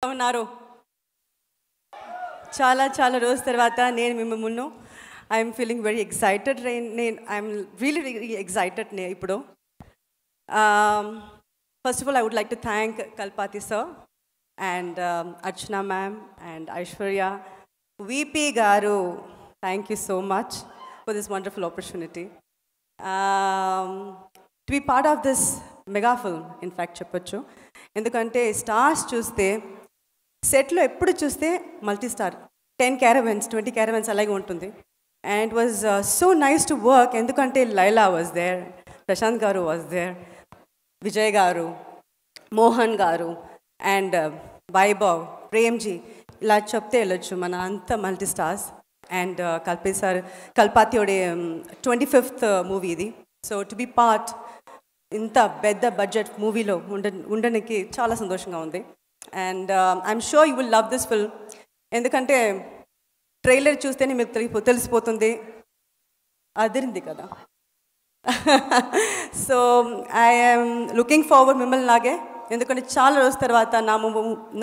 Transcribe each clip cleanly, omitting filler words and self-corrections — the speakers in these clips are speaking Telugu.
ఉన్నారు చాలా చాలా రోజుల తర్వాత నేను మీ ముందు I'm feeling very excited I'm really excited ఇప్పుడు first of all I would like to thank Kalpathi sir and Archana ma'am and Aishwarya VP గారు thank you so much for this wonderful opportunity to be part of this mega film in fact చెప్పొచ్చు ఎందుకంటే స్టార్స్ చూస్తే సెట్లో ఎప్పుడు చూస్తే మల్టీ స్టార్ 10 caravans 20 caravans అలాగే ఉంటుంది and it was so nice to work ఎందుకంటే లైలా వాజ్ దేర్ ప్రశాంత్ గారు వాజ్ దేర్ విజయ్ గారు మోహన్ గారు అండ్ వైభవ్ ప్రేమ్జీ ఇలా చెప్తే వెళ్ళొచ్చు మన అంత మల్టీ స్టార్స్ అండ్ కల్పాతియోడే 25th మూవీ ఇది సో టు బి పార్ట్ ఇంత పెద్ద బడ్జెట్ మూవీలో ఉండడానికి చాలా సంతోషంగా ఉంది and I'm sure you will love this film ఎందుకంటే ట్రైలర్ చూస్తేనే మీకు తెలిసిపోతుంది అదిరింది కదా సో ఐఎమ్ లుకింగ్ ఫార్వర్డ్ మిమ్మల్ని లాగే ఎందుకంటే చాలా రోజుల తర్వాత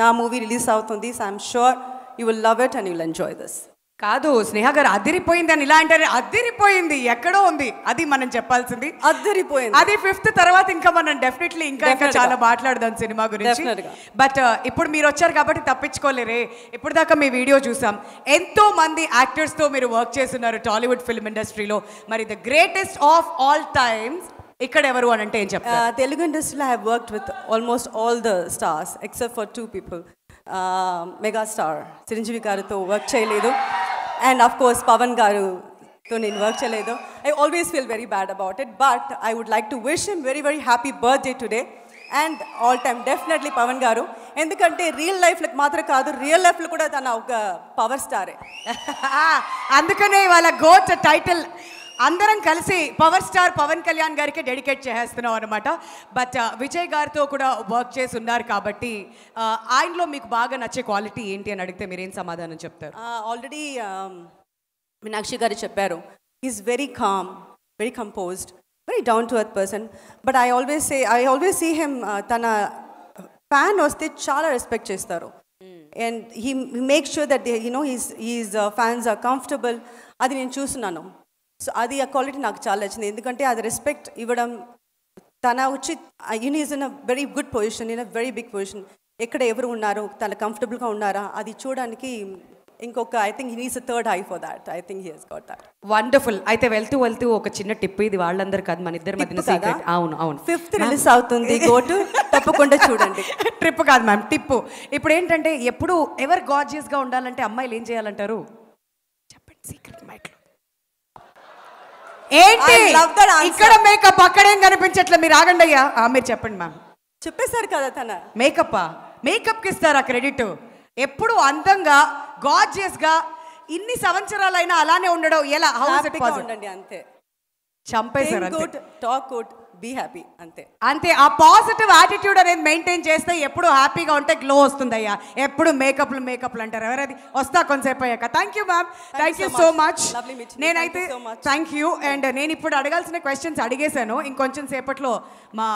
నా మూవీ రిలీజ్ అవుతుంది so I'm sure you will love it and you will enjoy this కాదు స్నేహ గారు అదిరిపోయింది అని ఇలా అంటారు అదిరిపోయింది ఎక్కడో ఉంది అది మనం చెప్పాల్సింది అదిరిపోయింది అది 5th తర్వాత ఇంకా మనం డెఫినెట్లీ ఇంకా చాలా మాట్లాడదాం సినిమా గురించి బట్ ఇప్పుడు మీరు వచ్చారు కాబట్టి తప్పించుకోలేరే ఇప్పుడు దాకా మీ వీడియో చూసాం ఎంతో మంది యాక్టర్స్తో మీరు వర్క్ చేస్తున్నారు టాలీవుడ్ ఫిల్మ్ ఇండస్ట్రీలో మరి the greatest of all times ఇక్కడ ఎవరు అని అంటే ఏం చెప్తారు తెలుగు ఇండస్ట్రీలో I have worked with almost all the stars except for 2 people megastar Chiranjeevi గారితో వర్క్ చేయలేదు అండ్ ఆఫ్ కోర్స్ పవన్ గారుతో నేను వర్క్ చేయలేదు I always feel very bad about it but I would like to wish him very very happy birthday today and all time definitely Pawan garu ఎందుకంటే రియల్ లైఫ్లో మాత్రం కాదు రియల్ లైఫ్లో కూడా తన ఒక పవర్ స్టారే అందుకనే వాళ్ళ గోట్ టైటిల్ అందరం కలిసి పవర్ స్టార్ పవన్ కళ్యాణ్ గారికి డెడికేట్ చేస్తున్నాం అనమాట బట్ విజయ్ గారితో కూడా వర్క్ చేసి ఉన్నారు కాబట్టి ఆయనలో మీకు బాగా నచ్చే క్వాలిటీ ఏంటి అని అడిగితే మీరేం సమాధానం చెప్తారు ఆల్రెడీ మీనాక్షి గారు చెప్పారు is very calm very composed very down to earth person but I always see him తన ఫ్యాన్ వస్తే చాలా రెస్పెక్ట్ చేస్తారు and he make sure that he's fans are comfortable అది నేను చూస్తున్నాను సో అది ఆ క్వాలిటీ నాకు చాలా నచ్చింది ఎందుకంటే అది రెస్పెక్ట్ ఇవ్వడం తన వచ్చి is in a very good position in a very big position ఎక్కడ ఎవరు ఉన్నారు తన కంఫర్టబుల్గా ఉన్నారా అది చూడడానికి ఇంకొక I think he needs a third eye for that I think he he's got that wonderful అయితే వెళ్తూ ఒక చిన్న టిప్ ఇది వాళ్ళందరూ కాదు మన ఇద్దరి మధ్యన సీక్రెట్ అవును 5th రిలీజ్ అవుతుంది గో టు తప్పకుండా చూడండి ట్రిప్ కాదు మ్యామ్ టిప్పు ఇప్పుడు ఏంటంటే ఎప్పుడు ఎవరు గార్జియస్గా ఉండాలంటే అమ్మాయిలు ఏం చేయాలంటారు చెప్పండి సీక్రెట్ మైక్లో ఏంటి ఇక్కడ మేకప్ అక్కడేం కనిపించట్లే మీరు ఆగండి అయ్యా మీరు చెప్పండి మ్యామ్ చెప్పేశారు కదా తన మేకప్కి ఇస్తారా క్రెడిట్ ఎప్పుడు అందంగా గార్జియస్గా ఇన్ని సంవత్సరాలైనా అలానే ఉండడం ఎలా ఉండండి అంతే చంపేశారు టాక్ గుడ్ బీ హ్యాపీ అంతే ఆ పాజిటివ్ యాటిట్యూడ్ అనేది మెయింటైన్ చేస్తే ఎప్పుడు హ్యాపీగా ఉంటే గ్లో వస్తుంది అయ్యా ఎప్పుడు మేకప్లు అంటారు ఎవరది వస్తా కొంతసేపు అయ్యాక thank you ma'am thank you so much నేనైతే థ్యాంక్ యూ అండ్ నేను ఇప్పుడు అడగాల్సిన క్వశ్చన్స్ అడిగేశాను ఇంకొంచెం సేపట్లో మా